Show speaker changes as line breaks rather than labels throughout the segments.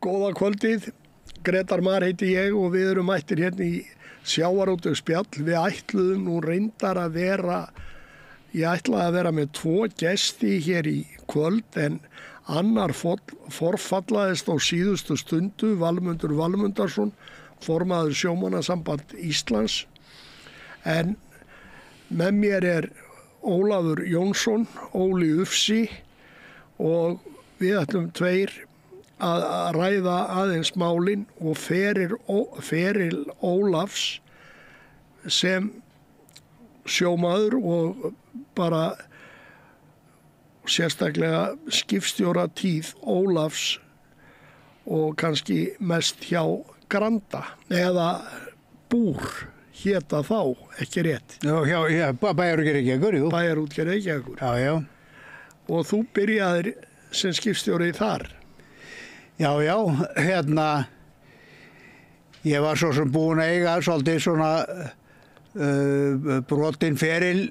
Góða kvöldið, Grétar Mar heiti ég og við erum mættir hérna í sjávarútvegsspjall. Við ætluðum nú reyndar að ég ætlaði að vera með 2 gesti hér í kvöld en annar forfallaðist á síðustu stundu, Valmundur Valmundarsson, formaður Sjómannasamband Íslands. En með mér er Ólafur Jónsson, Óli Ufsi og við ætlum 2 að ræða aðeins málin og feril Ólafs sem sjómaður og bara sérstaklega skipstjóra tíð Ólafs og kannski mest hjá Granda eða Búr héta þá, ekki rétt.
Já, bæjarútgerð Reykjavíkur, jú.
Bæjarútgerð Reykjavíkur.
Já.
Og þú byrjaðir sem skipstjóri þar.
Já, ég var svo sem búinn að eiga svolítið svona brotinn feril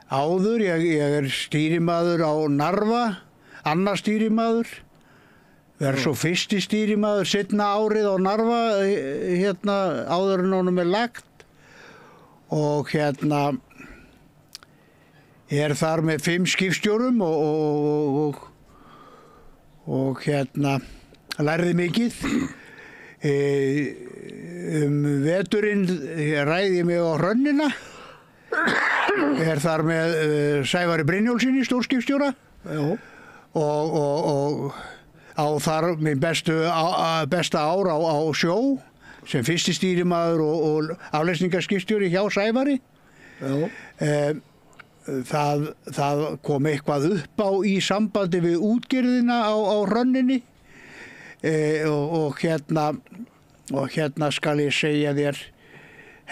áður. Ég er stýrimaður á Narfa, annar stýrimaður. Verð svo fyrsti stýrimaður seinna árið á Narfa, áður en honum er lagt. Og er þar með 5 skipstjórum og lærði mikið. Veturinn ræði ég mig á Hrönnina. Er þar með Sævari Brynjólfssyni, stórskipstjóra.
Já.
Og á þar minn besta ár á sjó sem fyrsti stýrimaður og afleysningarskipstjóri hjá Sævari.
Já.
Það kom eitthvað upp á í sambandi við útgerðina á Hrönninni og hérna skal ég segja þér,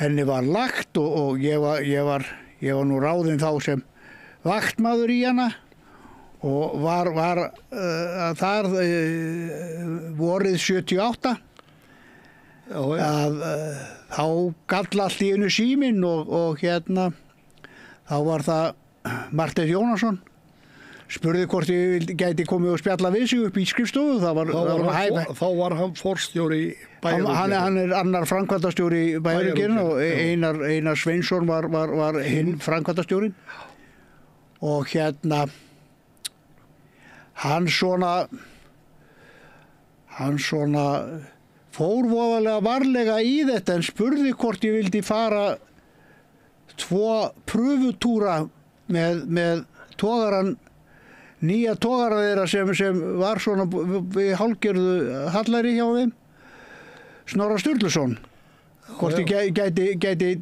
henni var lagt og ég var nú ráðinn þá sem vaktmaður í hana og var þar vorið 78 að þá gall allt í einu síminn og þá var það Marteinn Jónasson spurði hvort ég gæti komið og spjalla við sig upp í skrifstofu.
Þá var hann forstjóri Bæjarútgerðar.
Hann er annar framkvæmdastjóri Bæjarútgerðar og Einar Sveinsson var hinn framkvæmdastjórinn. Og hann svona fór voðalega varlega í þetta en spurði hvort ég vildi fara 2 pröfutúra með togaran, nýja togara þeirra sem var svona við hálfgerðu hallari hjá þeim, Snorra Sturluson. Hvort ég gæti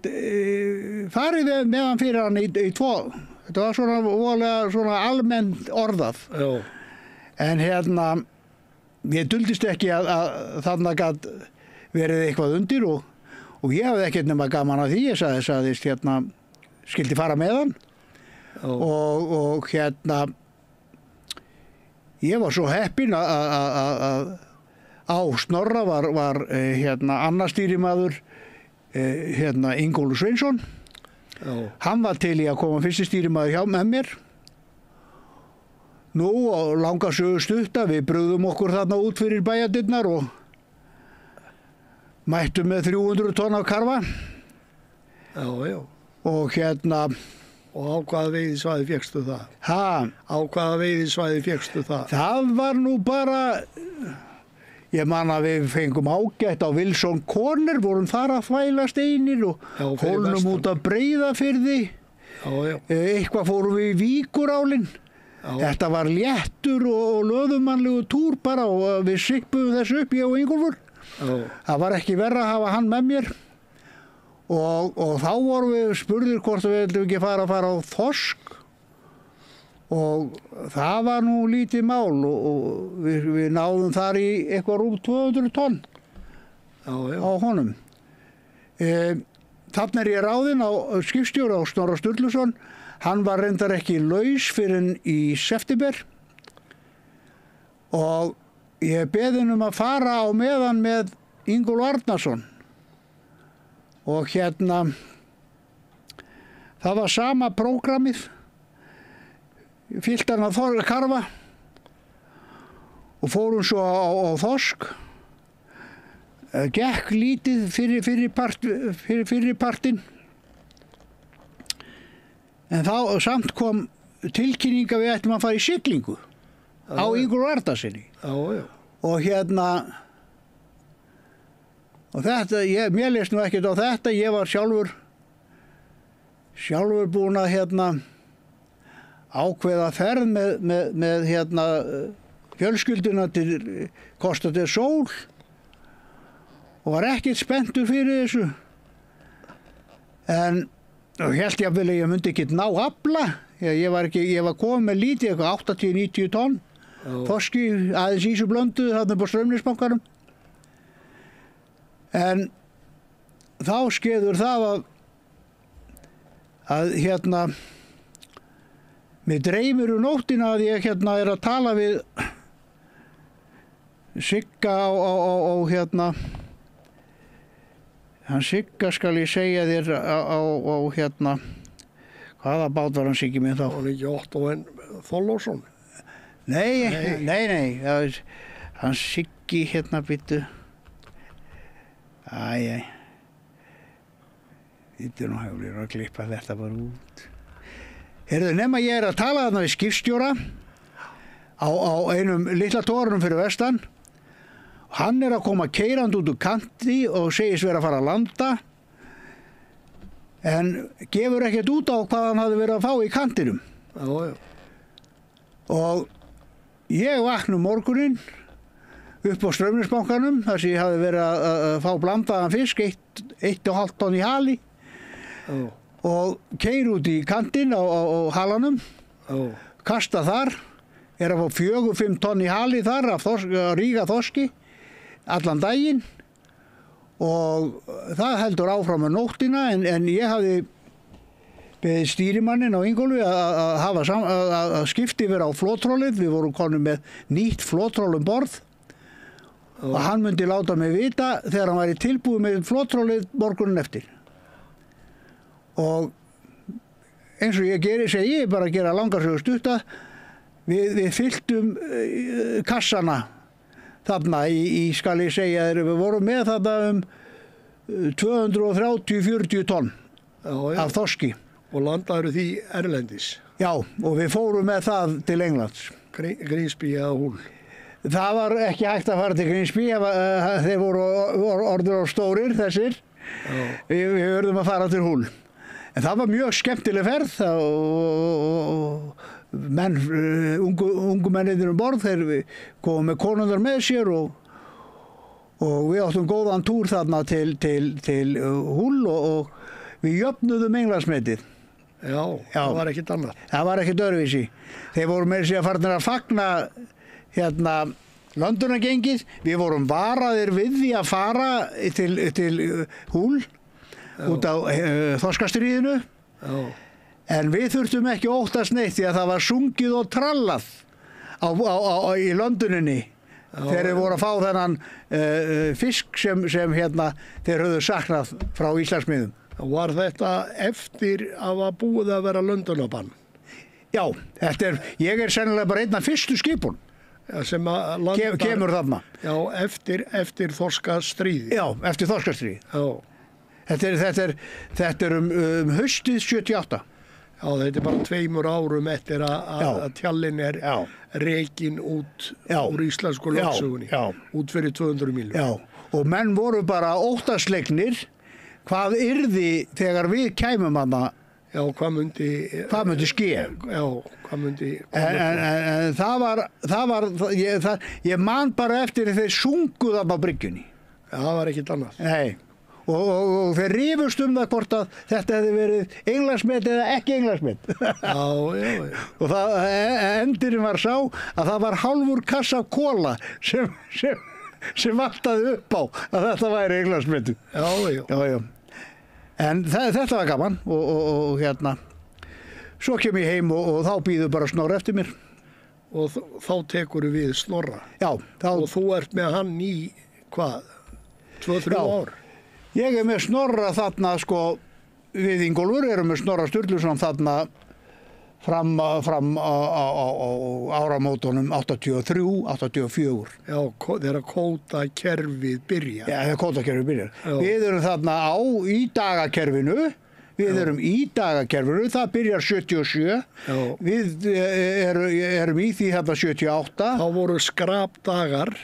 farið með hann fyrir hann í 2. Þetta var svona almennt orðað.
Já.
En ég duldist ekki að þarna gat verið eitthvað undir og ég hafði ekkert nema gaman af því. Ég sagðist skildi fara með hann. Og ég var svo heppinn að á Snorra var annar stýrimaður Ingólfur Sveinsson.
Já.
Hann var til í að koma fyrsti stýrimaður hjá með mér. Nú og langa sögu stutta, við brugðum okkur þarna út fyrir bæjardyrnar og mættum með 300 tonn af karfa.
Já.
Og
Og á hvaða veiðisvæði fékkstu það? Á hvaða veiðisvæði fékkstu það?
Það var nú bara, ég man að við fengum ágætt á Wilson Corner, vorum þar að þvæla steinir og hólnum út af Breiðafirði.
Já.
Eitthvað fórum við í Víkurálinn. Þetta var léttur og löðumannlegu túr bara og við sippuðum þessu upp, ég og Ingólfur. Það var ekki verra að hafa hann með mér. Og þá vorum við spurðir hvort við vildum ekki fara á þorsk og það var nú lítið mál og við náðum þar í eitthvað rúm 200 tonn á honum. Þarna er ég ráðinn á skipstjóra á Snorra Sturluson. Hann var reyndar ekki laus fyrr en í september og ég beði hann að fara á meðan með Ingólfur Arnarsson. Og það var sama prógrammið, fyllt hann að karfa og fórum svo á þorsk. Gekk lítið fyrir partinn. En þá samt kom tilkynning að við ættum að fara í siglingu á Ingólfi Arnarsyni.
Já.
Og og þetta, mér leist nú ekkert á þetta, ég var sjálfur búinn að ákveða ferð með fjölskylduna til Costa del Sol og var ekkert spenntur fyrir þessu. En hélt ég að ég myndi ekki ná afla. Ég var kominn með lítið, 80-90 tonn. Þorski, aðeins ísublöndu þarna upp á Straumnesbankanum. En þá skeður það að mig dreymir nóttina að ég er að tala við Sigga á hann Sigga skal ég segja þér á hvaða bát var hann Siggi minn þá?
Var ekki Otto en Þorláksson?
Nei, hann Siggi býttu. Þetta nú hefur að klippa þetta bara út. Heyrðu, nema ég að tala þarna við skipstjóra á einum litla tórunum fyrir vestan. Hann að koma keyrandi út úr kanti og segist vera að fara að landa. En gefur ekkert út á hvað hann hafði verið að fá í kantinum.
Já.
Og ég vakna morguninn upp á Straumnesbankanum þar sem ég hafði verið að fá blandaðan fisk, 1,5 tonn í hali. Og keyri út í kantinn á halanum, kasta þar, að fá 4-5 tonn í hali þar af ríga þorski allan daginn og það heldur áfram með nóttina en ég hafði beðið stýrimannin á Ingólfi að skipta yfir á flottrollið. Við vorum konum með nýtt flottroll borð og hann myndi láta mig vita þegar hann væri tilbúið með flottrollið morgunin eftir. Og eins og ég segi bara að gera langarsögu stutta, við fylltum kassana þarna í skal ég segja þér, við vorum með þarna 230-40 tonn af þorski.
Og landaður því erlendis?
Já, og við fórum með það til Englands.
Grímsby eða Húl?
Það var ekki hægt að fara til Grímsby, þeir voru orður á stórir þessir. Við verðum að fara til Húl. En það var mjög skemmtileg ferð og ungu mennirnir borð, þeir komu með konundar með sér og við áttum góðan túr þarna til Húl og við jöfnuðum Englandsmetið.
Já, það var ekkert annað. Það
var ekkert öðruvísi. Þeir voru með sér farnir að fagna Londonargengið. Við vorum varaðir við því að fara til Húl út á þorskastríðinu. En við þurftum ekki óttast neitt því að það var sungið og trallað í Londoninni þegar þeir voru að fá þennan fisk sem þeir höfðu saknað frá Íslandsmiðum.
Var þetta eftir að var búið að vera Londonarbann?
Já, ég sennilega bara einn af fyrstu skipun
sem að
kemur þarna.
Já, eftir þorskastríði.
Já, eftir þorskastríði.
Já.
Þetta haustið 78.
Já, þetta bara 2 árum eftir að tjallinn rekin út úr íslensku lögsögunni. Út fyrir 200 mílur.
Já, og menn voru bara óttaslegnir hvað yrði þegar við kæmum hana.
Já, hvað myndi
ske.
Já, hvað myndi
en ég man bara eftir þeir sungu þarna á bryggjunni.
Já, það var ekkert annað.
Nei, og þeir rífust það hvort að þetta hefði verið Englandsmet eða ekki Englandsmet.
Já.
Og endurinn var sá að það var hálfur kassa kóla sem vantaði upp á að þetta væri Englandsmetu. Já. En þetta var gaman og svo kem ég heim og þá býður bara Snorra eftir mér.
Og þá tekur við Snorra?
Já.
Og þú ert með hann í hvað? 2-3 ár?
Ég með Snorra þarna við Ingólfur erum með Snorra Sturluson þarna fram á áramótunum 83, 84.
Já, þegar kvótakerfið byrjar.
Já, þegar kvótakerfið byrjar.
Já.
Við erum þarna í dagakerfinu. Við erum í dagakerfinu, það byrjar 77.
Já.
Við erum í því hérna 78.
Þá voru skrapdagar,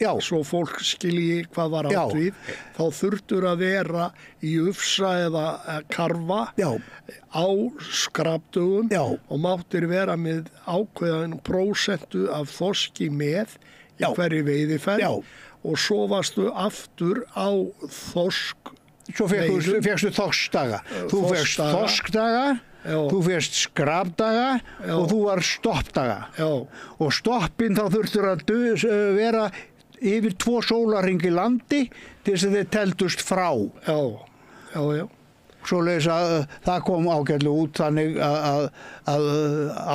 Já.
svo fólk skilji hvað var
Já.
átt við. Þá þurftur að vera í ufsa eða karfa
Já.
á skrapdögum
Já.
og máttir vera með ákveðan prósentu af þorski með í
Já.
hverju veiðiferð
Já.
og svo varstu aftur á þorsk.
Svo fékkstu þorskdaga. Þú fékkst
Þorskdaga.
þorskdaga,
Já.
þú fékkst skrapdaga
Já.
og þú var stoppdaga.
Já,
Og stoppin þá þurftur að vera yfir 2 sólarhring í landi til þess að þeir teldust frá.
já.
Svoleiðis að það kom ágætlega út þannig að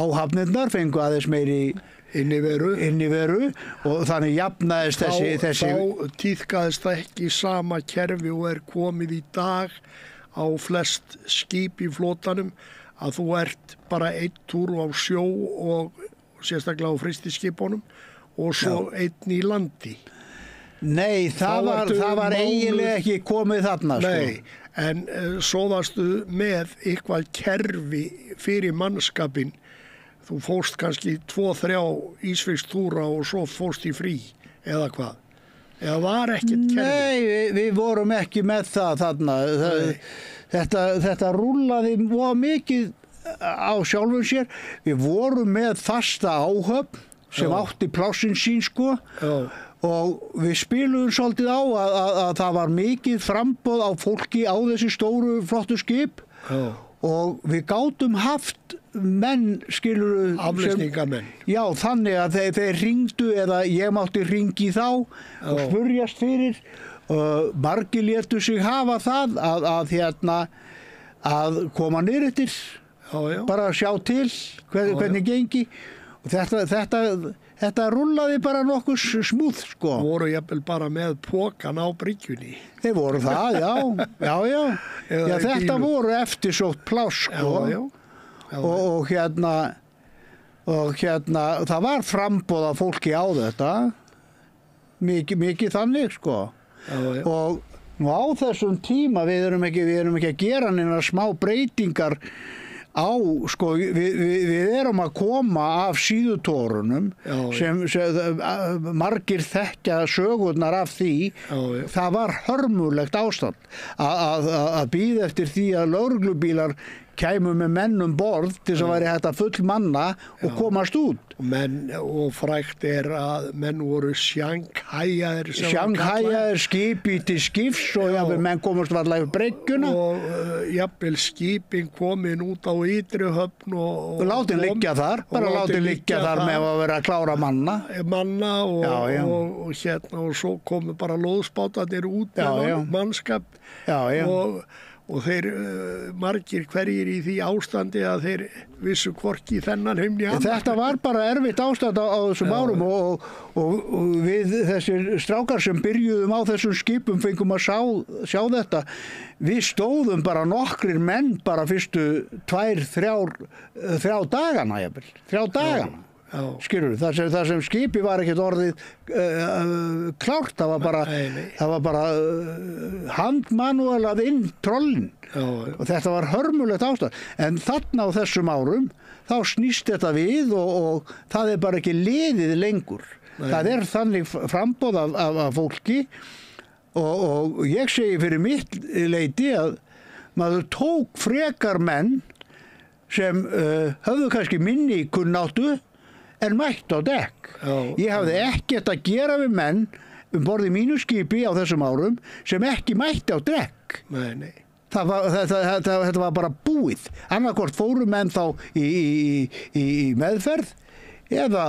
áhafnirnar fengu aðeins meiri inniveru og þannig jafnaðist þessi
Þá tíðkaðist það ekki sama kerfi og komið í dag á flest skip í flotanum að þú ert bara einn túr á sjó og sérstaklega á frystiskipunum og svo einn í landi.
Nei, það var eiginlega ekki komið þarna.
Nei, en svo varstu með eitthvað kerfi fyrir mannskapin. Þú fórst kannski 2-3 ísfisktúra og svo fórst í frí, eða hvað? Eða var ekkert kerfi?
Nei, við vorum ekki með það þarna. Þetta rúllaði mikið á sjálfum sér. Við vorum með fasta áhöfn sem átti plássin sín sko.
Já.
Og við spiluðum svolítið á að það var mikið framboð á fólki á þessi stóru flottu skip.
Já.
Og við gátum haft menn, skilur
Afleysingamenn.
Já, þannig að þeir hringdu eða ég mátti hringi þá og spurjast fyrir. Margir létu sig hafa það að koma niður eftir, bara sjá til hvernig gengi. Og þetta rúllaði bara nokkuð smúð, sko.
Voru jafnvel bara með pokan á bryggjunni.
Þeir voru það, já. Já, þetta voru eftirsótt pláss, sko.
Já.
Og hérna, það var framboð af fólki á þetta. Mikið þannig, sko.
Já.
Og nú á þessum tíma, við erum ekki að gera neina smá breytingar á, sko, við erum að koma af síðutórunum sem margir þekkja sögurnar af því. Það var hörmulegt ástand að bíða eftir því að lögreglubílar kæmu með menn borð til þess að væri hægt að fullmanna og komast út.
Og frægt að menn voru sjanghæjaðir
skipi til skips og jafnvel menn komast varlega yfir bryggjuna.
Og jafnvel skipin komin út á ytri höfn og
látin liggja þar, með að vera að klára manna
og svo komu bara lóðspátarnir út með mannskap og þeir margir hverjir í því ástandi að þeir vissu hvorki þennan heimni annan. Þetta
var bara erfitt ástand á þessum árum og við þessir strákar sem byrjuðum á þessum skipum fengum að sjá þetta. Við stóðum bara nokkrir menn bara fyrstu 2-3 dagana jafnvel. 3 dagana. Skilur, það sem skipi var ekkert orðið klárt, það var bara handmanúalað inn trollin og þetta var hörmulegt ástand. En þarna á þessum árum þá snýst þetta við og það bara ekki liðið lengur. Það þannig framboð af fólki og ég segi fyrir mitt leyti að maður tók frekar menn sem höfðu kannski minni kunnáttu en mætt á dekk. Ég hafði ekkert að gera við menn borð í mínu skipi á þessum árum sem ekki mætti á dekk.
Nei.
Þetta var bara búið. Annarkvort fóru menn þá í meðferð eða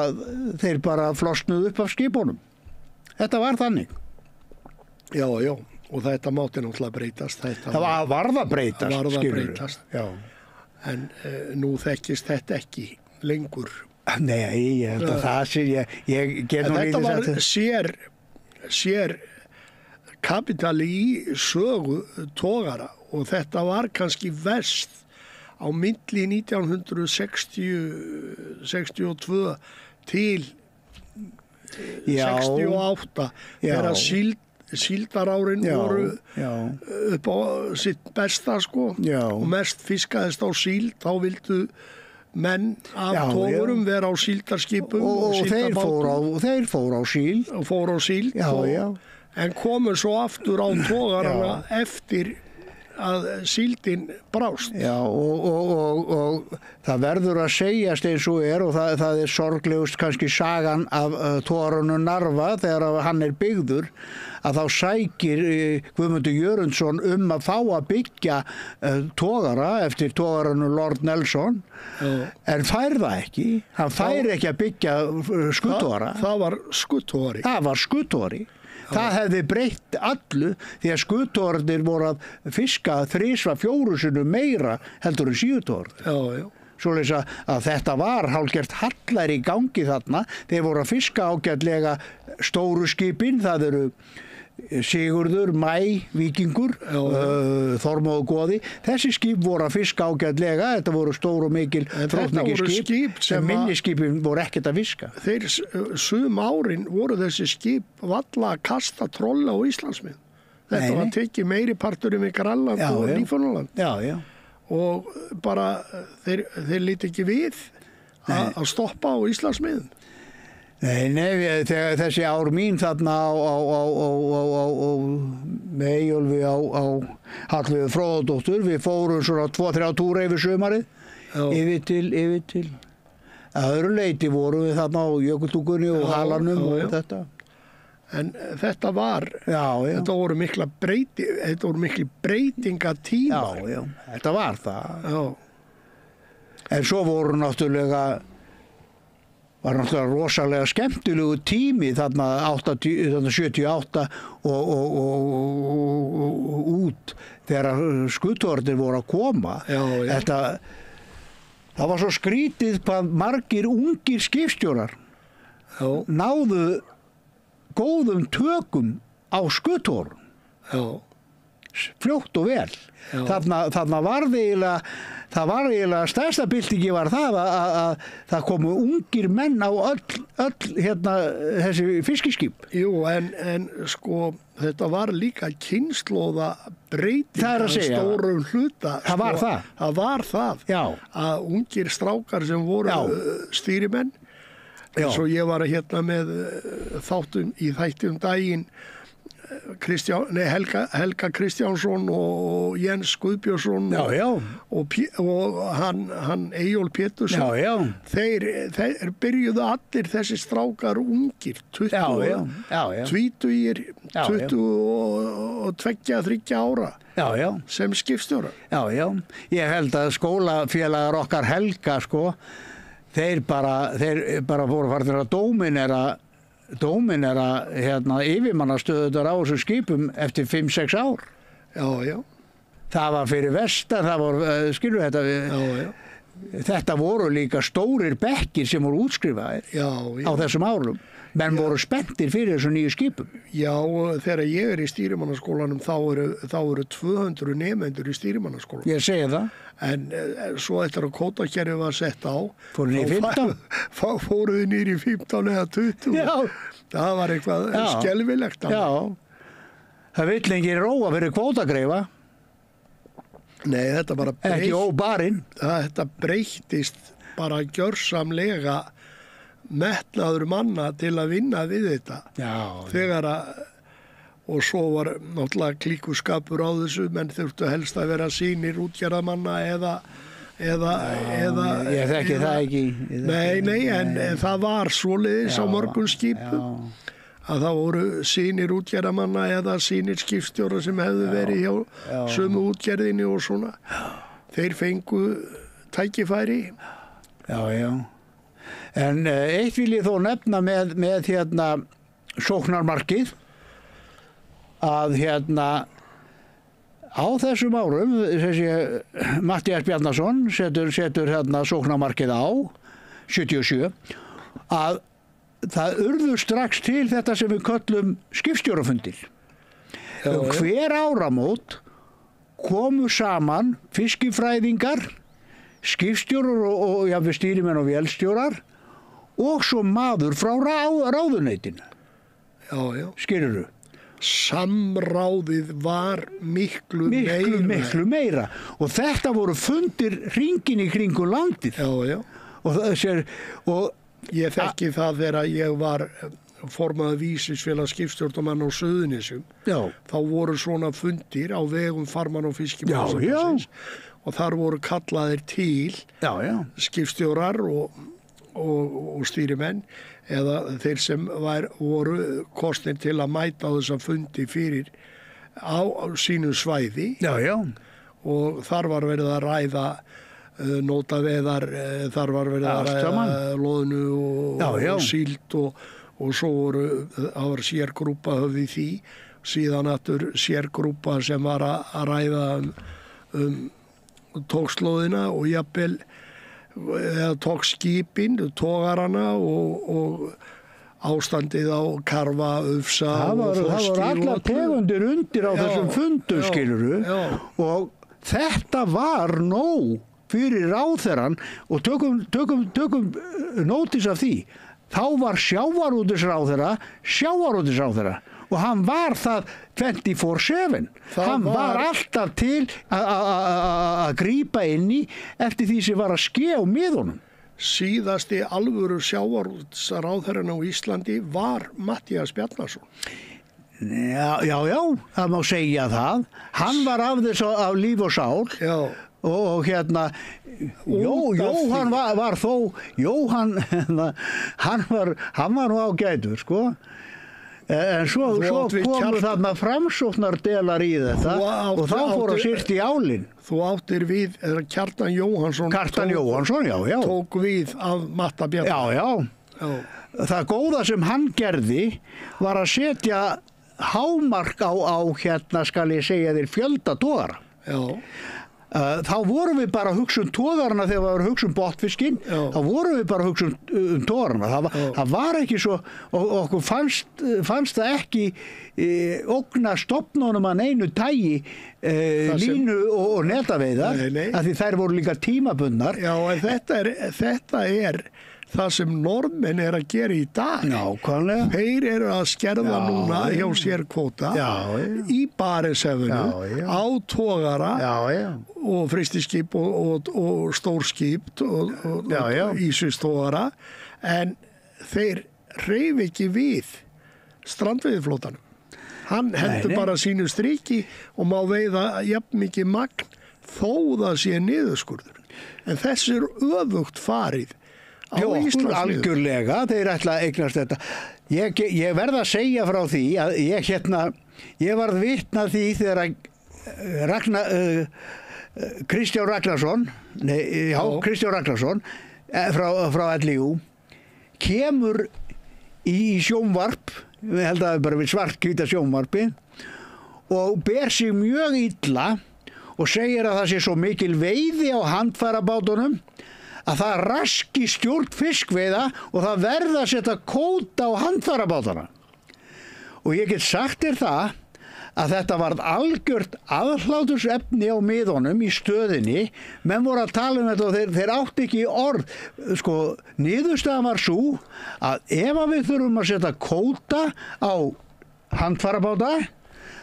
þeir bara flosnuðu upp af skipunum. Þetta var þannig.
Já, og þetta mátti náttúrulega breytast.
Það varð að breytast.
Já. En nú þekkist þetta ekki lengur.
Nei, ég held að það sé ég get nú lítið sagt.
Þetta var sér kapitali í sögu togara og þetta var kannski verst á milli 1962 til 68 þegar síldarárin voru upp á sitt besta sko og mest fiskaðist á síld, þá vildu menn af togurum vera á síldarskipum
og þeir fóru á síld
en komu svo aftur á togarana eftir að síldin brást.
Já, og það verður að segjast eins og og það sorglegust kannski sagan af togarunum Narfa þegar hann byggður, að þá sækir Guðmundur Jörundsson að fá að byggja togara eftir togarunum Lord Nelson, en fær það ekki. Hann fær ekki að byggja skuttogara.
Það var skuttogari.
Það var skuttogari. Það hefði breytt allu því að skuttornir voru að fiska 3-4 sinnum meira heldur en síðutorn. Svoleiðis að þetta var hálfgert hallar í gangi þarna. Þeir voru að fiska ágætlega stóru skipin, það eru Sigurður, Mæ, Víkingur, Þormóður Goði. Þessi skip voru að fiska ágætlega, þetta voru stór og mikil þróttmikil skip sem minni skipin voru ekkert að fiska.
Þeir sum árin voru þessi skip valla að kasta trolla á Íslandsmið. Þetta var tekið meiri parturinn við Grænland og Nýfundnaland. Og bara þeir líti ekki við að stoppa á Íslandsmiðum.
Nei, þegar þessi ár mín þarna með Eyjólfi á Hallveigu Fróðadóttur, við fórum svona 2-3 túra yfir sumarið, yfir til. Að öðru leyti vorum við þarna á Jökultúkunni og Halanum og þetta.
En þetta voru miklu breytingatímar.
Já, þetta var það. En svo voru náttúrulega rosalega skemmtilegu tími þarna 78 og út þegar skuttornir voru að koma. Það var svo skrítið hvað margir ungir skipstjórar náðu góðum tökum á skuttorn. Fljótt og vel. Þarna var eiginlega stærsta byltingi var það að það komu ungir menn á öll þessi fiskiskip.
Jú, en sko þetta var líka kynslóða breyting að stórum hluta.
Það var það.
Það var það. Að ungir strákar sem voru stýrimenn. Svo ég var með þættum daginn Helga Kristjánsson og Jens Guðbjörnsson og hann Eyjól Pétursson. Þeir byrjuðu allir þessi strákar ungir, 20 og 22-23 ára sem skipstjórar.
Ég held að skólafélagar okkar Helga þeir bara voru farin að dóminera yfirmannastöðunar á þessum skipum eftir 5-6 ár. Það var fyrir vestan, það voru, skilur þetta, þetta voru líka stórir bekkir sem voru útskrifaðir á þessum árum. Menn voru spenntir fyrir þessum nýju skipum. Já,
þegar ég í stýrimannaskólanum þá eru 200 nemendur í stýrimannaskólanum.
Ég segi það.
En svo eftir að kvótakerfið var sett á,
fóruð niður í 15?
Fóruð niður í 15 eða 20. Það var eitthvað skelfilegt.
Það vill enginn róa fyrir kvótagreifa.
Nei, þetta bara
ekki óbarinn.
Þetta breyttist bara gjörsamlega metnaður manna til að vinna við þetta. Þegar og svo var náttúrulega klíkuskapur á þessu, menn þurftu helst að vera sýnir útgerðarmanna eða
ég þekki það ekki.
Nei, en það var svoleiðis á mörgum skipum að það voru sýnir útgerðarmanna eða sýnir skipstjóra sem hefðu verið hjá sömu útgerðinni og svona. Þeir fengu tækifæri.
En eitt vil ég þó nefna með sóknarmarkið, að á þessum árum þessi Matthías Bjarnason setur sóknarmarkið á 77, að það urðu strax til þetta sem við köllum skipstjórafundir. Hver áramót komu saman fiskifræðingar, skipstjórar og jafnvel stýrimenn og vélstjórar og svo maður frá ráðuneytinu.
Já.
Skilurðu?
Samráðið var miklu
meira. Og þetta voru fundir hringinn í kringu landið.
Já.
Og
ég þekki það þegar ég var formaður vísisfélag skipstjórnarmann á Suðurnesjum.
Já.
Þá voru svona fundir á vegum farmann- og fiskimannasambandsins og þar voru kallaðir til skipstjórar og stýrimenn eða þeir sem voru kosnir til að mæta á þessa fundi fyrir á sínu svæði.
Já.
Og þar var verið að ræða nótaveðar, þar var verið að ræða loðnu og síld og svo var sérgrúpa höfð í því, síðan aftur sérgrúpa sem var að ræða tókslóðina og jafnvel eða tókskipin, tógarana og ástandið á karfa, ufsa og þorski.
Það voru allar tegundir undir á þessum fundum, skilurðu. Og þetta var nóg fyrir ráðherrann og tökum nótis af því. Þá var sjávarútvegsráðherra og hann var það 24/7. Hann var alltaf til að grípa inn í eftir því sem var að ske á miðunum.
Síðasti alvöru sjávarútvegsráðherrann á Íslandi var Matthías Bjarnason.
Já, það má segja það. Hann var af þess af líf og sál.
Já.
Og Jóhann var þó, hann var nú ágætur, sko. En svo komu þarna framsóknardelar í þetta og þá fór að sýrt í álinn.
Þú áttir við, Kjartan Jóhannsson tók við af Matta Bjarnason.
Já. Það góða sem hann gerði var að setja hámark á skal ég segja þér, fjölda togara.
Já.
Þá vorum við bara að hugsa togarana þegar við varum að hugsa botnfiskinn. Þá vorum við bara að hugsa togarana. Það var ekki svo, og okkur fannst það ekki ógna stofnunum að neinu tægi línu og netaveiðar, af því þær voru líka tímabundnar.
Já, en þetta er það sem norðmenn að gera í dag.
Nákvæmlega.
Þeir að skerða núna hjá sér kvóta í Barentshafinu á togara og frystiskip og stórskip og ísvistogara, en þeir hreyf ekki við strandveiðiflótanum. Hann heldur bara sínu striki og má veiða jafn mikið magn þó það sé niðurskurður. En þessi öfugt farið á Íslands.
Algjörlega, þeir ætla að eignast þetta. Ég verð að segja frá því að ég varð vitna því þegar Kristján Ragnarsson frá LÍU kemur í sjónvarp, við held að bara við svarthvíta sjónvarpi, og ber sig mjög illa og segir að það sé svo mikil veiði á handfærabátunum að það raski stjórn fiskveiða og það verða að setja kvóta á handfærabátana. Og ég get sagt þér það að þetta varð algjört aðhlátursefni á miðunum í stöðinni. Menn voru að tala þetta og þeir átti ekki orð. Sko, niðurstaðan var svo að ef við þurfum að setja kvóta á handfærabáta,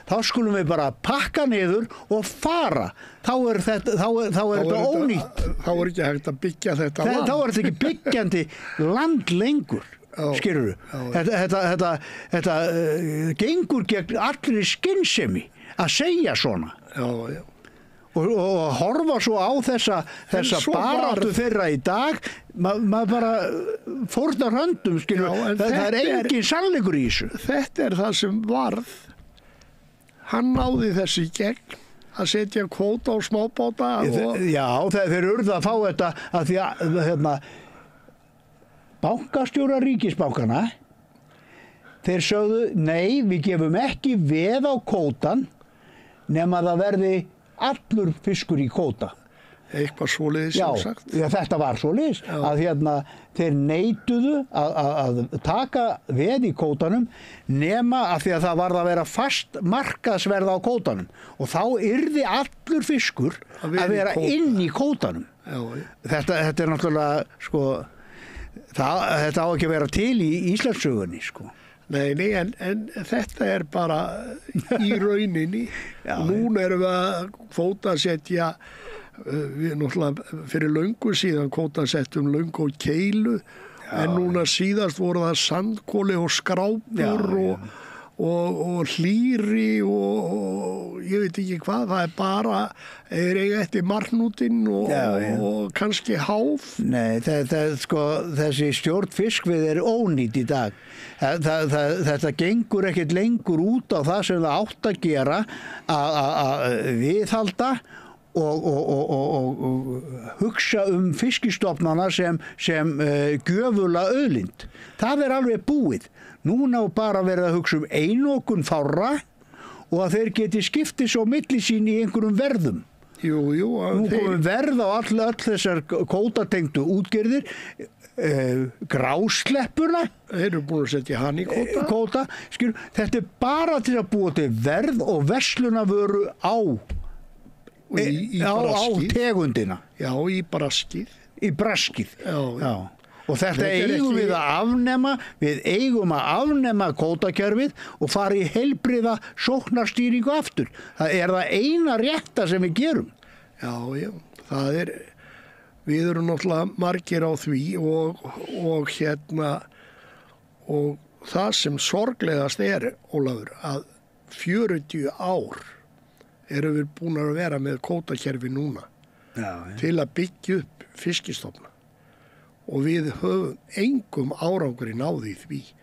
þá skulum við bara pakka niður og fara. Þá er þetta ónýtt.
Þá er ekki hægt að byggja þetta land.
Þá er þetta ekki byggjandi land lengur, skilurðu. Þetta gengur gegn allri skynsemi að segja svona.
Já.
Og horfa svo á þessa baráttu þeirra í dag, maður bara fórnar höndum, skilurðu. Það er engin sannleikur í þessu.
Þetta er það sem varð. Hann náði þessi gegn að setja kvóta á smábáta.
Já, þeir urðu að fá þetta að því að bankastjórar ríkisbankana, þeir sögðu, nei, við gefum ekki veð á kvótan nema það verði allur fiskur í kvóta.
Eitthvað svoleiðis sem sagt.
Já, þetta var svoleiðis að þeir neituðu að taka veð í kvótanum nema að því að það varð að vera fast markaðsverð á kvótanum og þá yrði allur fiskur að vera inn í kvótanum.
Já.
Þetta náttúrulega, sko, þetta á ekki að vera til í Íslandssögunni, sko.
Nei, en þetta bara í rauninni. Núna erum við að kvótasetja, við náttúrulega fyrir löngu síðan kvótasettum löngu og keilu, en núna síðast voru það sandkóli og skrápur og hlýri og ég veit ekki hvað, það bara eiga eftir marhnútinn og kannski háf.
Nei, sko, þessi stjórn fiskvið ónýt í dag. Þetta gengur ekkert lengur út á það sem það átt að gera að viðhalda og hugsa fiskistofnana sem gjöfula auðlind. Það alveg búið. Núna bara verið að hugsa einokun fárra og að þeir geti skiptis á milli sín í einhverjum verðum.
Jú.
Nú komum verð á all þessar kvótatengdu útgerðir, grásleppuna.
Þeir eru búin að setja hann í
kvóta. Þetta bara til að búa til verð og verslunarvöru á tegundina.
Já, í braskið.
Í braskið.
Já.
Og þetta eigum við að afnema, við eigum að afnema kvótakerfið og fara í heilbriða sóknarstýringu aftur. Það það eina rétta sem við gerum.
Já, við erum náttúrulega margir á því og það sem sorglegast Ólafur, að 40 ár erum við búin að vera með kvótakerfi núna til að byggja upp fiskistofna. Og við höfum engum árangri náði því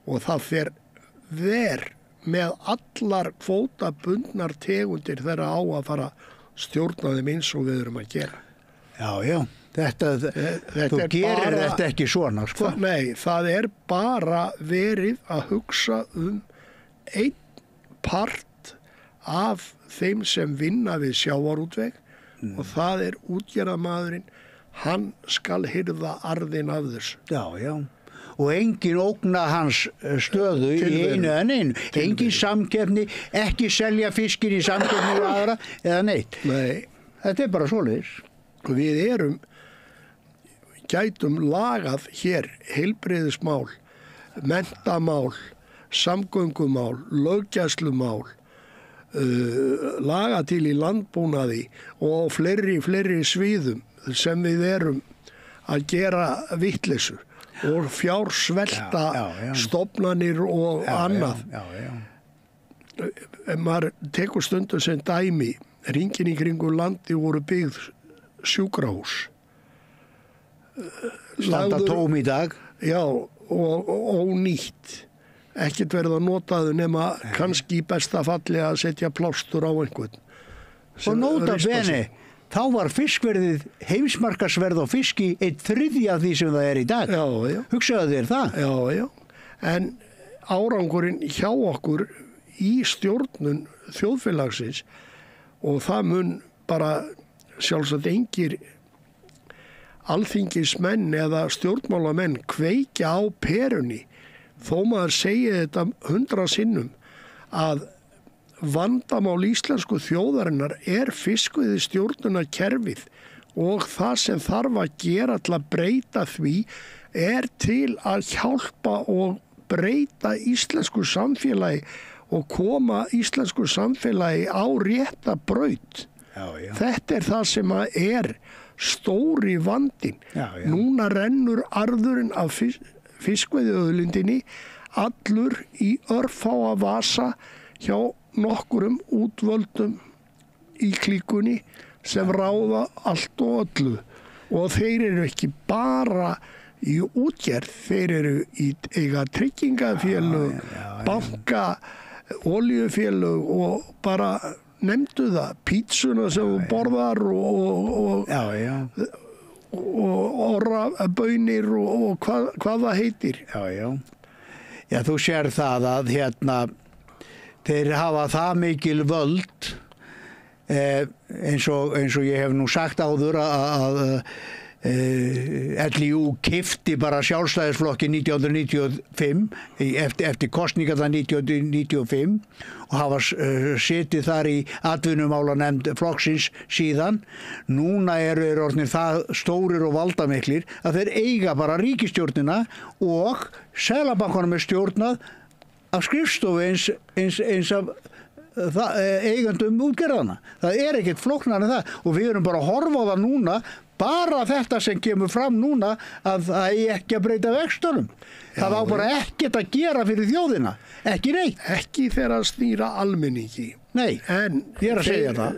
og það fer með allar kvótabundnar tegundir þeirra á að fara stjórna þeim eins og við erum að gera.
Já, þú gerir þetta ekki svona, sko.
Nei, það bara verið að hugsa einn part af þeim sem vinna við sjávarútveg og það útgerðarmaðurinn. Hann skal hirða arðinn af þessu.
Já. Og engin ógna hans stöðu í einu en einu. Engin samkeppni, ekki selja fiskin í samkeppni við aðra eða neitt.
Nei.
Þetta bara svoleiðis.
Við gætum lagað hér heilbrigðismál, menntamál, samgöngumál, löggæslumál, laga til í landbúnaði og fleiri sviðum sem við erum að gera vitleysu og fjársvelta stofnanir og annað. Maður tekur stundum sem dæmi, hringinn í kringum landi voru byggð sjúkrahús.
Standa tóm í dag.
Já, og ónýtt. Ekkert verið að nota þau nema kannski í besta falli að setja plástur á einhvern.
Og nota bene, þá var fiskverðið, heimsmarkaðsverð á fiski 1/3 af því sem það í dag.
Já.
Hugsaðu þér það?
Já. En árangurinn hjá okkur í stjórnun þjóðfélagsins og það mun bara sjálfsagt engir alþingismenn eða stjórnmálamenn kveikja á perunni þó maður segi þetta 100 sinnum að vandamál íslensku þjóðarinnar fiskveiði stjórnunarkerfið og það sem þarf að gera til að breyta því til að hjálpa og breyta íslensku samfélagi og koma íslensku samfélagi á rétta braut.
Já.
Þetta það sem stóri vandinn.
Já.
Núna rennur arðurinn af fiskveiðiauðlindinni allur í örfáa vasa hjá nokkurum útvöldum í klíkunni sem ráða allt og öllu og þeir eru ekki bara í útgerð, þeir eru í eiga tryggingafélög, banka, olíufélög og bara nefndu það, pítsuna sem þú borðar og orrabönir og hvað það heitir.
Já, þú sér það að þeir hafa það mikil völd eins og ég hef nú sagt áður að LÍU keypti bara Sjálfstæðisflokki 1995 eftir kosningarnar 1995 og hafa setið þar í atvinnumálanefnd flokksins síðan. Núna eru þeir orðnir það stórir og valdamiklir að þeir eiga bara ríkisstjórnina og Seðlabankanum stjórnað af skrifstofu eins af eigandum útgerðana. Það ekkert flóknara en það og við erum bara að horfa á það núna, bara þetta sem kemur fram núna að það ekki að breyta vextunum. Það á bara ekkert að gera fyrir þjóðina, ekki neitt.
Ekki þegar að stýra almenningi.
Nei,
en
ég að segja það.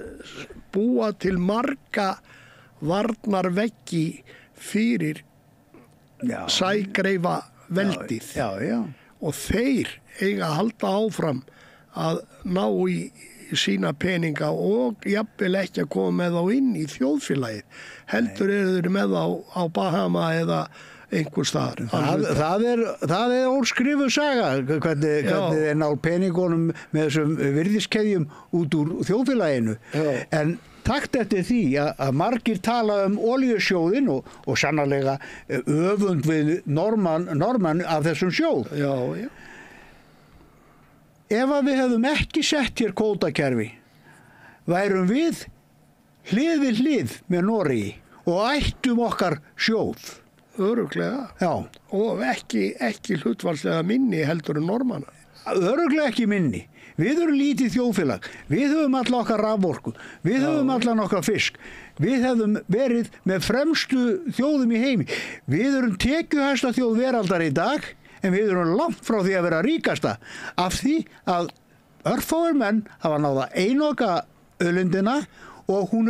Búa til marga varnarveggi fyrir sægreifa veldið.
Já.
Og þeir eiga að halda áfram að ná í sína peninga og jafnvel ekki að koma með þá inn í þjóðfélagið. Heldur eru þeir með á Bahama eða einhver staðar.
Það er óskrifuð saga hvernig þeir ná peningunum með þessum virðiskeðjum út úr þjóðfélaginu. Já. En takt eftir því að margir tala olíusjóðinn og sannarlega öfund við normann af þessum sjóð.
Já.
Ef að við hefðum ekki sett hér kvótakerfi, værum við hlið við hlið með Noregi og ættum okkar sjóð.
Örugglega.
Já.
Og ekki hlutfallslega minni heldur en normanna.
Örugglega ekki minni. Við erum lítið þjóðfélag. Við höfum alla okkar raforku. Við höfum allan okkar fisk. Við hefðum verið með fremstu þjóðum í heimi. Við erum tekjuhæsta þjóð veraldar í dag. En við erum langt frá því að vera ríkasta af því að örfáir menn hafa náða einoka auðlindina og hún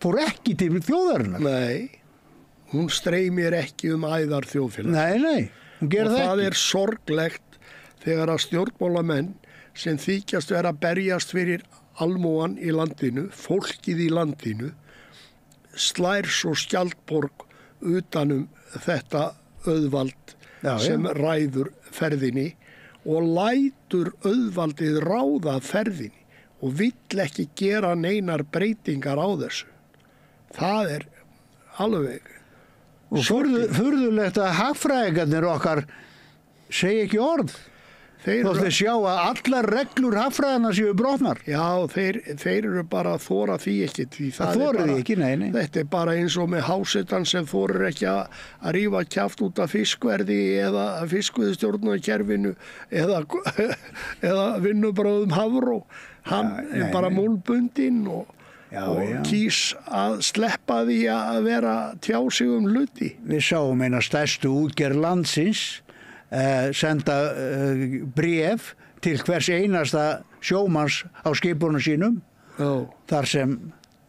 fór ekki til þjóðarinnar.
Nei, hún streymir ekki æðar þjóðfélag.
Nei, hún gerir það ekki.
Og það sorglegt þegar að stjórnmálamenn sem þykjast vera að berjast fyrir almúgan í landinu, fólkið í landinu, slær svo skjaldborg utanum þetta auðvald sem ræður ferðinni og lætur auðvaldið ráða ferðinni og vill ekki gera neinar breytingar á þessu. Það alveg
furðulegt að hagfræðingarnir okkar segja ekki orð. Þeir sjá að allar reglur hagfræðina séu brotnar.
Já, þeir eru bara að þora því ekki.
Það þorið því ekki, nei.
Þetta bara eins og með hásetan sem þorir ekki að rífa kjaft út af fiskverði eða fiskveiðistjórnarkerfinu eða vinnubröðum Hafró. Hann bara múlbundinn og kýs að sleppa því að vera tjá sig hluti.
Við sáum eina stærstu útgerð landsins senda bréf til hvers einasta sjómanns á skipunum sínum þar sem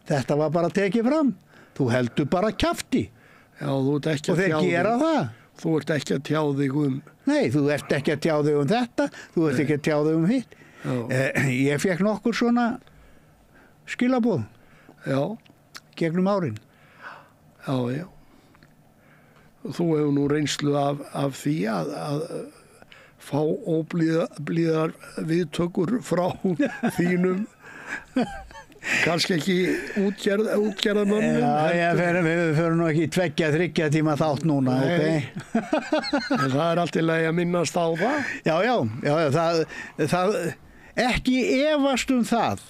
þetta var bara tekið fram. Þú heldur bara kjafti.
Já, þú ert ekki
og þeir gera það.
Þú ert ekki að tjá þig
Nei, þú ert ekki að tjá þig þetta, þú ert ekki að tjá þig hitt. Ég fekk nokkur svona skilaboð gegnum árin.
Já. Þú hefur nú reynslu af því að fá óblíðar viðtökur frá þínum, kannski ekki útgerðarmönnum.
Við förum nú ekki 2-3 tíma þátt núna.
En það allt í lagi að minnast á það.
Já, það ekki efast það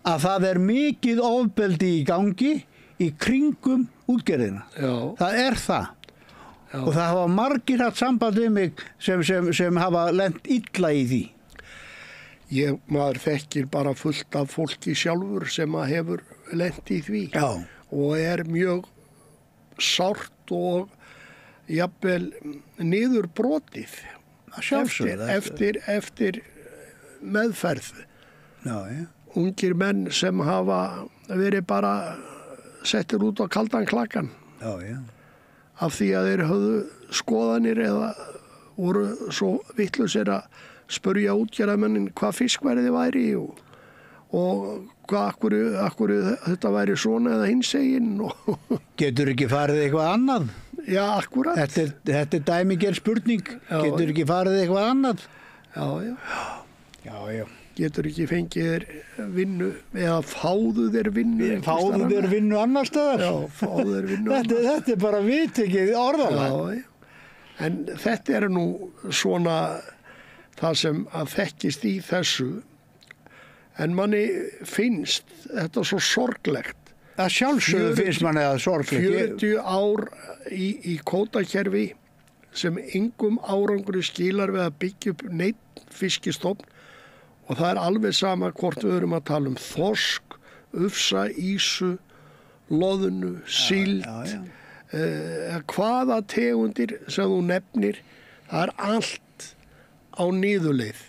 að það mikið ofbeldi í gangi í kringum útgerðina. Það það. Og það hafa margir haft samband við mig sem hafa lent illa í því.
Maður þekkir bara fullt af fólki sjálfur sem hefur lent í því. Og mjög sárt og jafnvel niðurbrotið eftir meðferð. Ungir menn sem hafa verið bara settir út á kaldan klakkan. Af því að þeir höfðu skoðanir eða voru svo vitlausir að spurja útgerðarmennin hvað fiskverðið væri og akkur þetta væri svona eða hinsegin.
Getur ekki farið eitthvað annað?
Já, akkurat.
Þetta dæmigerð spurning. Getur ekki farið eitthvað annað?
Já. getur ekki fengið þér vinnu eða fáðu þér vinnu.
Fáðu þér vinnu annar staðar?
Já, fáðu þér vinnu annar staðar.
Þetta er bara viðtekið orðalag.
Já, en þetta er nú svona það sem að þekkist í þessu. En manni finnst þetta svo sorglegt.
Það sjálfsögðu finnst manni það sorglegt.
40 ár í kvótakerfi sem engum árangri skilar við að byggja upp neitt fiskistofn. Og það er alveg sama hvort við erum að tala um þorsk, ufsa, ísu, loðnu, síld, hvaða tegundir sem þú nefnir, það er allt á niðurleið.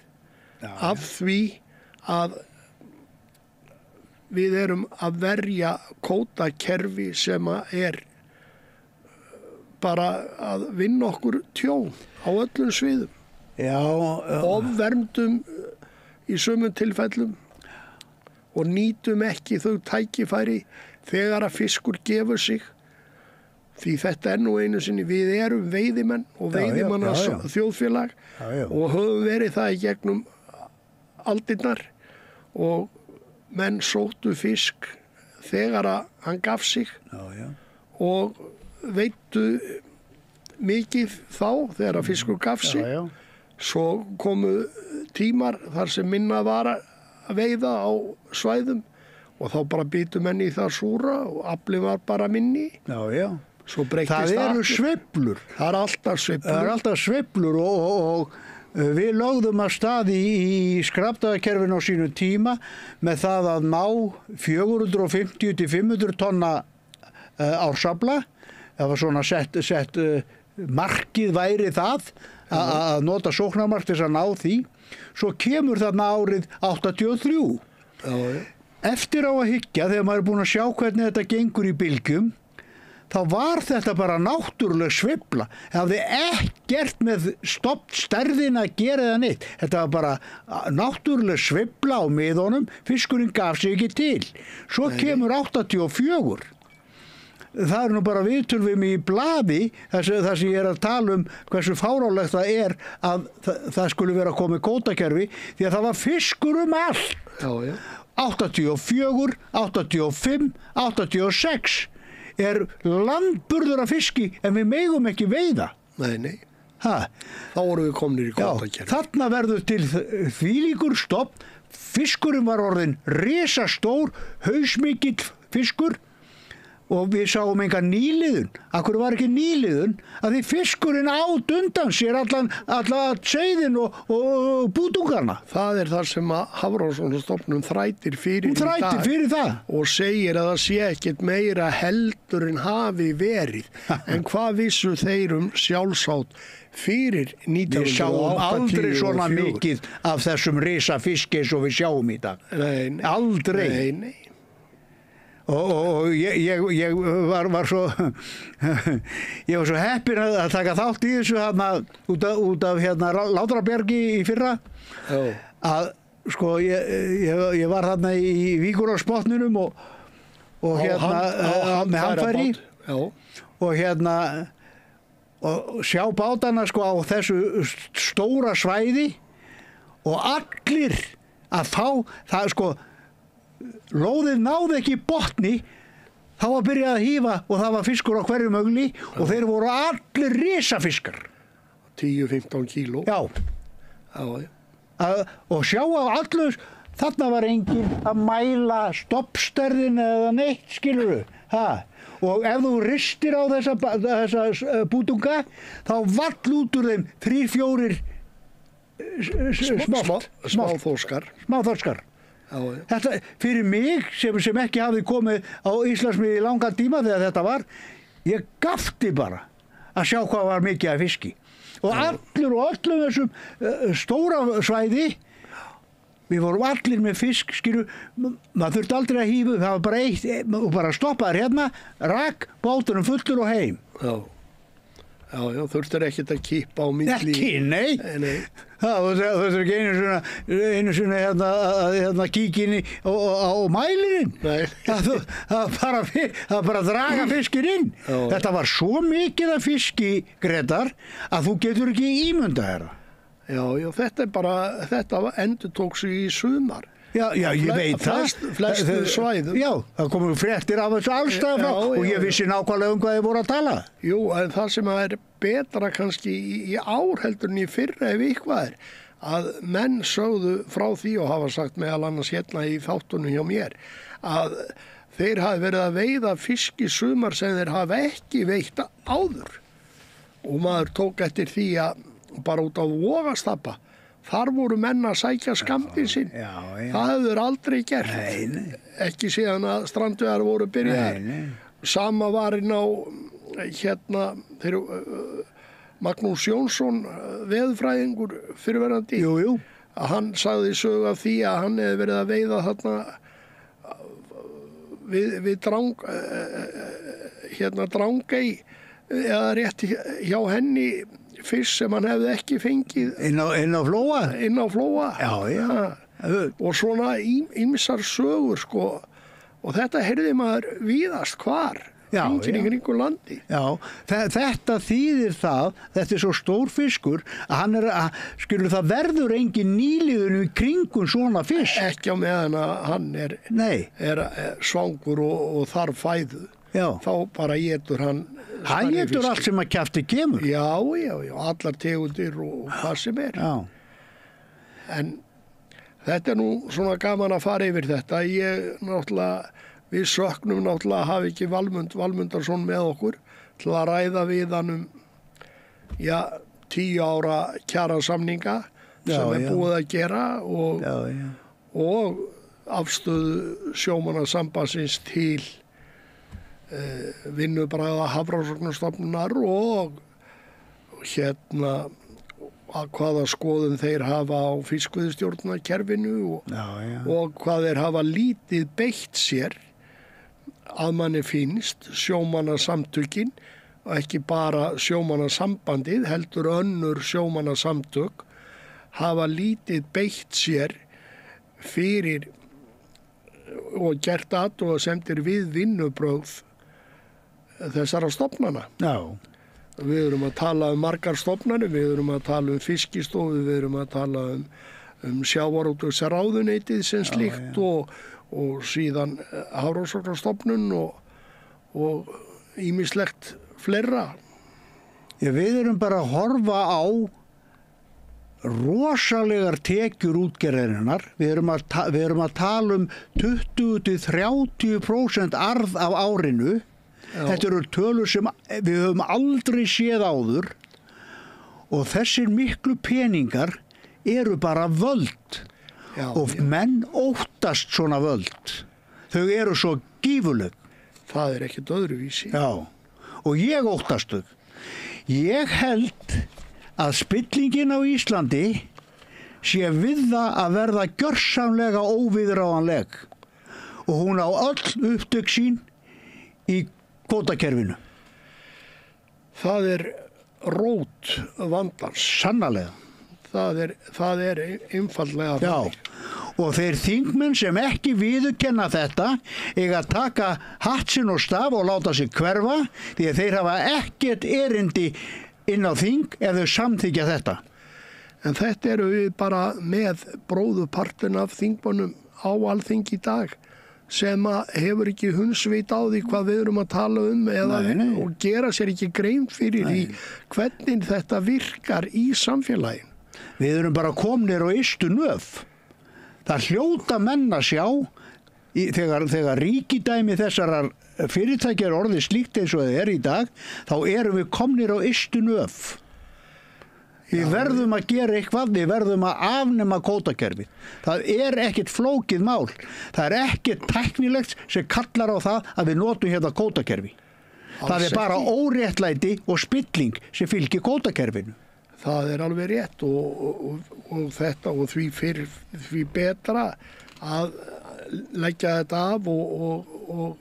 Af því að við erum að verja kvótakerfi sem er bara að vinna okkur tjón á öllum sviðum. Ofvermdum í sumum tilfellum og nýtum ekki þau tækifæri þegar að fiskur gefur sig. Því þetta er nú einu sinni, við erum veiðimenn og veiðimanna þjóðfélag og höfum verið það í gegnum aldirnar og menn sóttu fisk þegar að hann gaf sig og veittu mikið þá þegar að fiskur gaf sig. Svo komu tímar þar sem minna var að veiða á svæðum og þá bara bitu menn í það súra og afli var bara minni. Svo breyttist
það. Það eru sveiflur.
Það er alltaf sveiflur.
Það er alltaf sveiflur og við lögðum að staði í skrapdagakerfinu á sínu tíma með það að ná 450 til 500 tonna ársafla. Það var svona sett markið væri það að nota sóknarmark til að ná því. Svo kemur þarna árið 83. Eftir á að hyggja, þegar maður er búin að sjá hvernig þetta gengur í bylgjum, þá var þetta bara náttúruleg sveifla. Það hafði ekkert með stofnstærðin að gera eða neitt. Þetta var bara náttúruleg sveifla á miðunum, fiskurinn gaf sig ekki til. Svo kemur 84. Það er nú bara viðtöl við mig í blaði þar sem ég er að tala um hversu fáránlegt það er að það skulle vera komið kvótakerfi því að það var fiskur um allt. 84, 85, 86 er landburður af fiski en við megum ekki veiða.
Nei. Þá vorum við komnir í kvótakerfi.
Þarna verður til þvílíkur stofn. Fiskurinn var orðinn risastór, hausmikill fiskur. Og við sáum enga nýliðun. Akkur var ekki nýliðun? Að því fiskurinn át undan sér allan seiðin og bútungarna.
Það er þar sem að Hafrannsóknastofnun þrætir fyrir í dag.
Hún þrætir fyrir það.
Og segir að það sé ekkert meira heldur en hafi verið. En hvað vissu þeir sjálfsátt fyrir 1984?
Við sjáum aldrei svona mikið af þessum risafiski eins og við sjáum í dag.
Nei.
Aldrei.
Nei.
Og ég var svo heppinn að taka þátt í þessu út af Látrabjargi í fyrra. Að sko ég var þarna í Víkurársbotninum og með handfæri og og sjá bátana sko á þessu stóra svæði og allir að fá það sko. Lóðið náði ekki botni, þá var byrjað að hífa og það var fiskur á hverjum ögli og þeir voru allir risafiskar.
10-15 kíló.
Já. Og sjá á allur, þarna var enginn að mæla stoppstærðin eða neitt, skilurðu. Og ef þú ristir á þessa bútunga, þá vall út úr þeim 3-4 smáþorskar. Þetta fyrir mig sem ekki hafði komið á Íslandsmiði í langan tíma þegar þetta var, ég gafti bara að sjá hvað var mikið af fiski og allur og öllum þessum stóra svæði við vorum allir með fisk, skilur, maður þurfti aldrei að hífa, það var bara eitt og bara stoppaður hérna, rak bátunum fullur og heim.
Já, þurftir ekkert að kippa á milli.
Ekki, nei. Það þurftir ekki einu sinni hérna kíkinni á mælirinn.
Nei.
Það bara að draga fiskinn inn. Þetta var svo mikið af fiski, Grétar, að þú getur ekki ímyndað þeirra.
Já, þetta endurtók sig í sumar.
Já, ég veit
Flestu svæðum.
Já, það komum fréttir af þessu allstæða frá og ég vissi nákvæmlega hvað þið voru að tala.
Jú, en það sem er betra kannski í ár heldur en í fyrra ef eitthvað er, að menn sögðu frá því og hafa sagt meðal annars hérna í þáttunum hjá mér, að þeir hafi verið að veiða fisk í sumar sem þeir hafi ekki veitt áður. Og maður tók eftir því að bara út á Vogastapa, þar voru menn að sækja skammtinn sinn. Það hefur aldrei gert.
Nei.
Ekki síðan að strandveiðar voru byrjaðar. Sama var inn á Magnús Jónsson, veðurfræðingur fyrrverandi.
Jú.
Að hann sagði sögu af því að hann hefði verið að veiða þarna við Drangey eða rétt hjá henni fisk sem hann hefði ekki fengið
inn á Flóa. Já.
Og svona ýmsar sögur sko, og þetta heyrði maður víðast hvar. Hringinn í kringum landi.
Já, þetta þýðir það, þetta er svo stór fiskur að það verður engin nýliðun í kringum svona fisk.
Ekki á meðan að hann er svangur og þarf fæðu.
Já.
Þá bara étur hann
étur allt sem að kjafti kemur.
Já, allar tegundir og hvað sem er.
Já.
En þetta er nú svona gaman að fara yfir þetta. Við söknum náttúrulega að hafa ekki Valmundarsson með okkur til að ræða við hann 10 ára kjarasamninga sem er búið að gera og afstöðu sjómannasambandsins til vinnubragða Hafrannsóknastofnunar og að hvaða skoðun þeir hafa á fiskveiðistjórnarkerfinu og hvað þeir hafa lítið beitt sér að manni finnst sjómannasamtökin og ekki bara sjómannasambandið heldur önnur sjómannasamtök hafa lítið beitt sér fyrir og gert athugasemdir við vinnubrögð þessara stofnana.
Já.
Við erum að tala margar stofnanir, við erum að tala Fiskistofu, við erum að tala sjávarútvegsráðuneytið sem slíkt og síðan Hafrannsóknastofnun og ýmislegt fleira.
Við erum bara að horfa á rosalegar tekjur útgerðarinnar. Við erum að tala 20-30% arð af árinu. Já. Þetta eru tölur sem við höfum aldrei séð áður og þessir miklu peningar eru bara völd. Og menn óttast svona völd. Þau eru svo gífurleg.
Það er ekkert öðruvísi.
Já, og ég óttast þau. Ég held að spillingin á Íslandi sé við það að verða gjörsamlega óviðráðanleg og hún á öll upptök sín í kvótakerfinu.
Það er rót vandans.
Sannarlega.
Það er einfaldlega þannig.
Og þeir þingmenn sem ekki viðurkenna þetta eiga að taka hatt sinn og staf og láta sig hverfa því að þeir hafa ekkert erindi inn á þing ef þau samþykja þetta.
En þetta eru við bara með bróðupartin af þingmönnum á Alþingi í dag sem hefur ekki hundsvit á því hvað við erum að tala og gera sér ekki grein fyrir því hvernig þetta virkar í samfélagin.
Við erum bara komnir á ystu nöf. Það hljóta menn að sjá þegar ríkidæmi þessarar fyrirtækja er orðið slíkt eins og það er í dag, þá erum við komnir á ystu nöf. Við verðum að gera eitthvað, við verðum að afnema kvótakerfið. Það er ekkert flókið mál. Það er ekkert tæknilegt sem kallar á það að við notum hérna kvótakerfi. Það er bara óréttlæti og spilling sem fylgir kvótakerfinu.
Það er alveg rétt og þetta og því betra að leggja þetta af og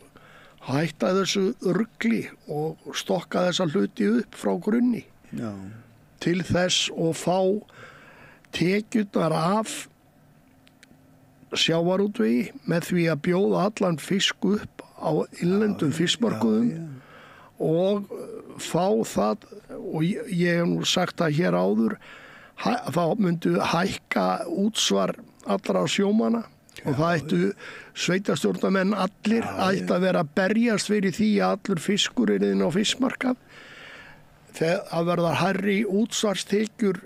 hætta þessu rugli og stokka þessa hluti upp frá grunni.
Já.
Til þess og fá tekjurnar af sjávarútvegi með því að bjóða allan fisk upp á innlendum fiskmarkuðum og fá það, og ég hef nú sagt það hér áður, þá myndu hækka útsvar allra sjómanna og það ættu sveitarstjórnarmenn allir ættu að vera að berjast fyrir því að allur fiskur er inn á fiskmarkað. Þegar verða hærri útsvarstekjur,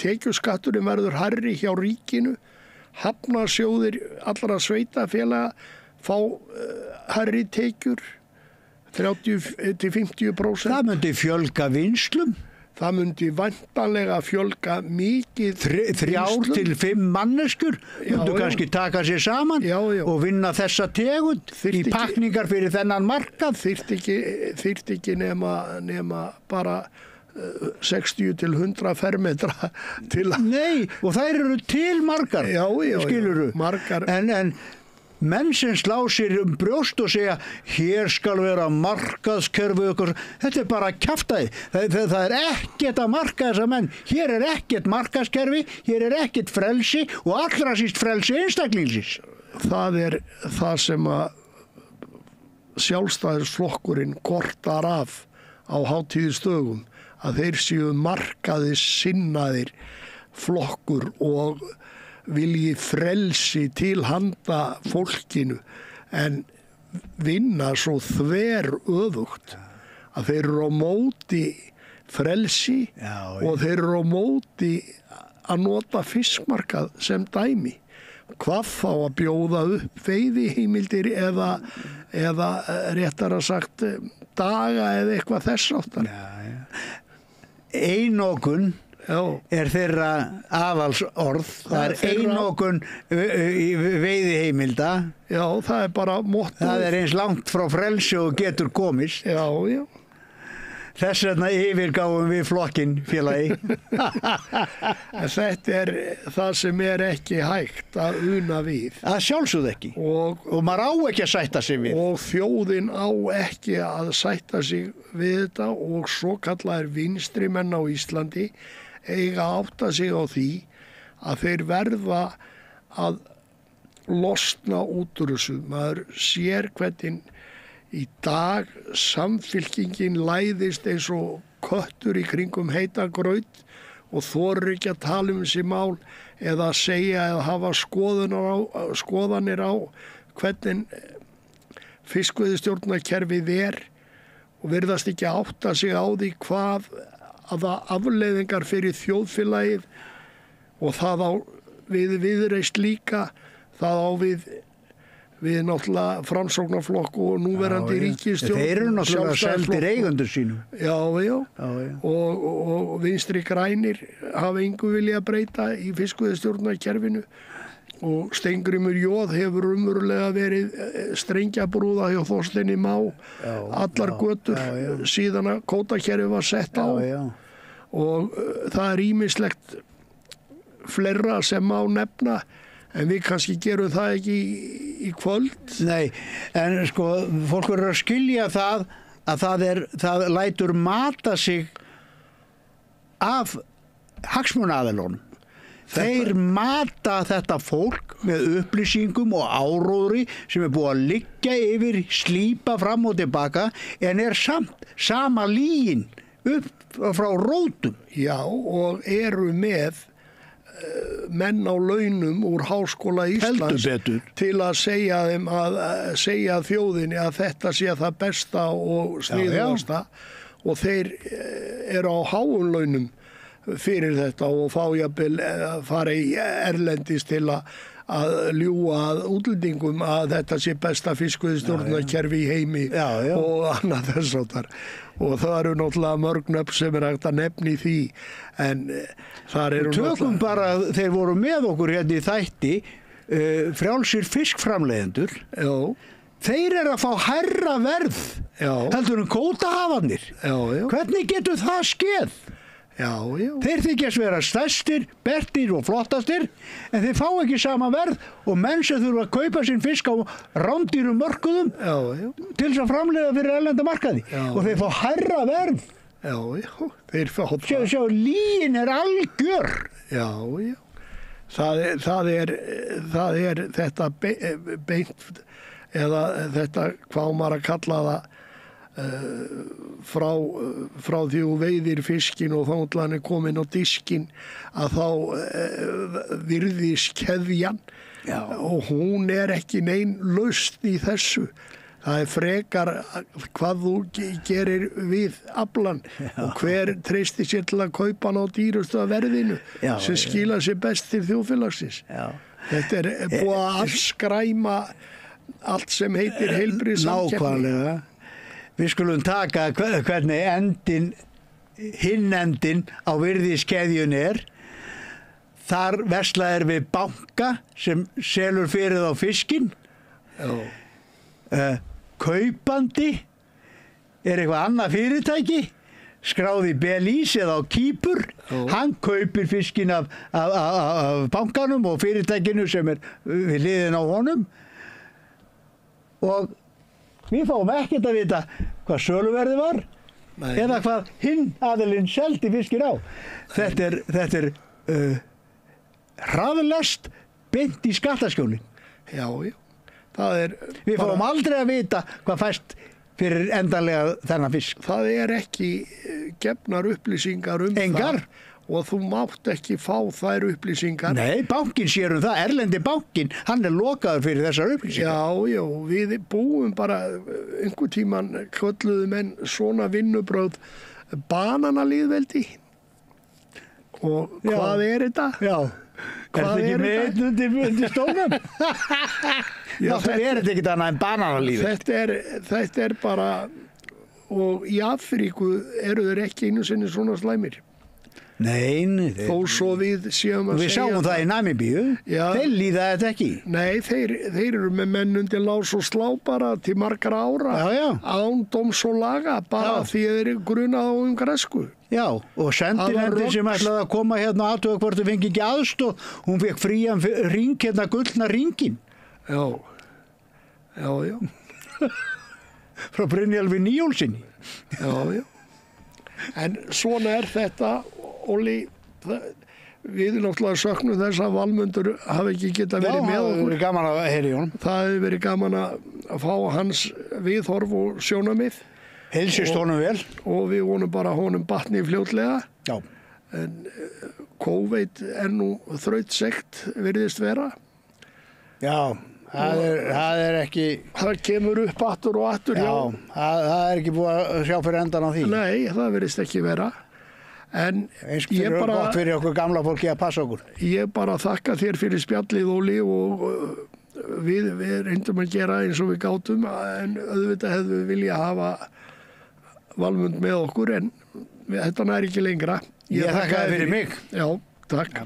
tekjuskatturinn verður hærri hjá ríkinu, hafnarsjóðir allra sveitafélaga fá hærri tekjur, 30-50%.
Það myndi fjölga vinslum.
Það myndi væntanlega fjölga mikið
3 til 5 manneskjur myndu kannski taka sér saman og vinna þessa tegund í pakningar fyrir þennan markað.
Þyrfti ekki nema bara 60 til 100 fermetra til að...
Nei, og þær eru til margar, skilurðu.
Margar.
En menn sem slá sér brjóst og segja hér skal vera markaðskerfi okkur, þetta er bara kjaftaði. Það er ekkert að marka þessa menn. Hér er ekkert markaðskerfi, hér er ekkert frelsi og allra síst frelsi einstaklingsins.
Það er það sem að Sjálfstæðisflokkurinn kortar af á hátíðisdögum, að þeir séu markaði sinnaðir flokkur og vilji frelsi til handa fólkinu en vinna svo þver öfugt að þeir eru á móti frelsi og þeir eru á móti að nota fiskmarkað sem dæmi. Hvað þá að bjóða upp veiðiheimildir eða réttara sagt daga eða eitthvað þess áttar.
Einokun er þeirra aðalsorð. Það er einokun veiðiheimilda.
Já, það er bara motto. Það
er eins langt frá frelsi og getur komist.
Já.
Þess vegna yfirgáum við flokkinn, félagi.
Þetta er það sem er ekki hægt að una við.
Að sjálfsögðu ekki. Og maður á ekki að sætta sig við.
Og þjóðin á ekki að sætta sig við þetta og svo kallaðir vinstrimenn á Íslandi eiga átta sig á því að þeir verða að losna út úr þessu. Maður sér hvernig í dag samfylkingin læðist eins og köttur í kringum heita graut og þorir ekki að tala þessi mál eða segja eða hafa skoðanir á hvernig fiskveiðistjórnarkerfið er og virðast ekki átta sig á því hvaða afleiðingar fyrir þjóðfélagið og það á við Viðreisn líka, það á við náttúrulega Framsóknarflokk og núverandi ríkisstjórn.
Þeir eru náttúrulega seldir eigendur sínum.
Já. Og Vinstri grænir hafa engu vilja að breyta í fiskveiðistjórnarkerfinu og Steingrímur Jóð hefur umverulega verið strengjabrúða hjá Þorsteini Má allar götur síðan að kvótakerfið var sett á og það er ýmislegt fleira sem má nefna. En við kannski gerum það ekki í kvöld.
Nei, en sko, fólk verður að skilja það að það lætur mata sig af hagsmunaaðilunum. Þeir mata þetta fólk með upplýsingum og áróðri sem er búið að liggja yfir, slípa fram og tilbaka, en er samt sama lygin upp frá rótum.
Já, og eru með menn á launum úr Háskóla Íslands til að segja þeim segja þjóðinni að þetta sé það besta og sniðugasta og þeir eru á háum launum fyrir þetta og fá jafnvel fara í erlendis til að ljúga að útlendingum að þetta sé besta fiskveiðistjórnarkerfi í heimi og annað þess áttar. Og það eru náttúrulega mörg nöfn sem er hægt að nefna í því en þar eru
Tökum bara, þeir voru með okkur hérna í þætti frjálsir fiskframleiðendur. Þeir eru að fá hærra verð heldur en kvótahafarnir. Hvernig getur það skeð? Þeir þykjast vera stærstir, bertir og flottastir en þeir fá ekki sama verð og menn sem þurfa að kaupa sinn fisk á rándýrum mörkuðum til þess að framleiða fyrir erlenda markaði og þeir fá hærra verð.
Þeir fá það.
Sjá, lygin er algjör.
Það er þetta beint eða þetta hvað maður að kalla það frá því þú veiðir fiskin og þá hann komin á diskin að þá virðist keðjan og hún ekki nein lausn í þessu. Það frekar hvað þú gerir við aflan og hver treystir sér til að kaupa hann á dýrustu verðinu sem skila sér best til þjóðfélagsins. Þetta búið að afskræma allt sem heitir heilbrigðissamkeppni.
Nákvæmlega. Við skulum taka hvernig hinn endin á virðiskeðjunni Þar versla við banka sem selur fyrir þá fiskinn. Kaupandi eitthvað annað fyrirtæki skráði í Belize eða á Kýpur. Hann kaupir fiskinn af bankanum og fyrirtækinu sem við hliðin á honum og við fáum ekkert að vita hvað söluverðið var eða hvað hinn aðilinn seldi fiskinn á. Þetta er hraðlest beint í skattaskjólin.
Já.
Við fáum aldrei að vita hvað fæst fyrir endanlega þennan fisk.
Það ekki gefnar upplýsingar
Engar.
Það og þú mátt ekki fá þær upplýsingar.
Nei, bankinn sér það, erlendi bankinn, hann lokaður fyrir þessar upplýsingar.
Já, við búum bara einhver tíman kölluðu menn svona vinnubröð bananalýðveldi. Og hvað þetta?
Já. Hvað ekki með undir stónum? Þetta þetta ekki annað en bananalífið.
Þetta bara, og í Afríku eru þeir ekki einu sinni svona slæmir.
Nei.
Þó svo við séum að segja.
Við sáum það í Namibíu. Þeir líða þetta ekki.
Nei, þeir eru með menn undir lás og slá bara til margra ára. Án dóms og laga, bara því þeir eru grunað á græsku.
Já, og sendinefndin sem ætlaði að koma hérna og athuga hvort þau fengi ekki aðstoð, hún fekk frían hring, gullna hringinn.
Já.
Frá Brynjólfi Níolsinni.
Já. En svona þetta, Óli, við náttúrulega söknum þess að Valmundur hafi ekki getað verið með okkur.
Já, það hefur verið gaman að heyra í honum.
Það hefur verið gaman að fá hans viðhorf og sjónarmið.
Heilsist honum vel. Og
við vonum bara honum batni fljótlega.
Já.
En COVID nú þrautsegt virðist vera.
Já, það ekki...
Það kemur upp aftur og aftur.
Já, það ekki búið að sjá fyrir endan á því.
Nei, það virðist ekki vera. En
ég bara... gott fyrir okkur gamla fólki að passa okkur.
Ég bara þakka þér fyrir spjallið, Óli, og við reyndum að gera eins og við gátum, en auðvitað hefðum við vilja hafa Valmund með okkur, en þetta nær ekki lengra.
Ég þakka þér fyrir mig.
Já, takk.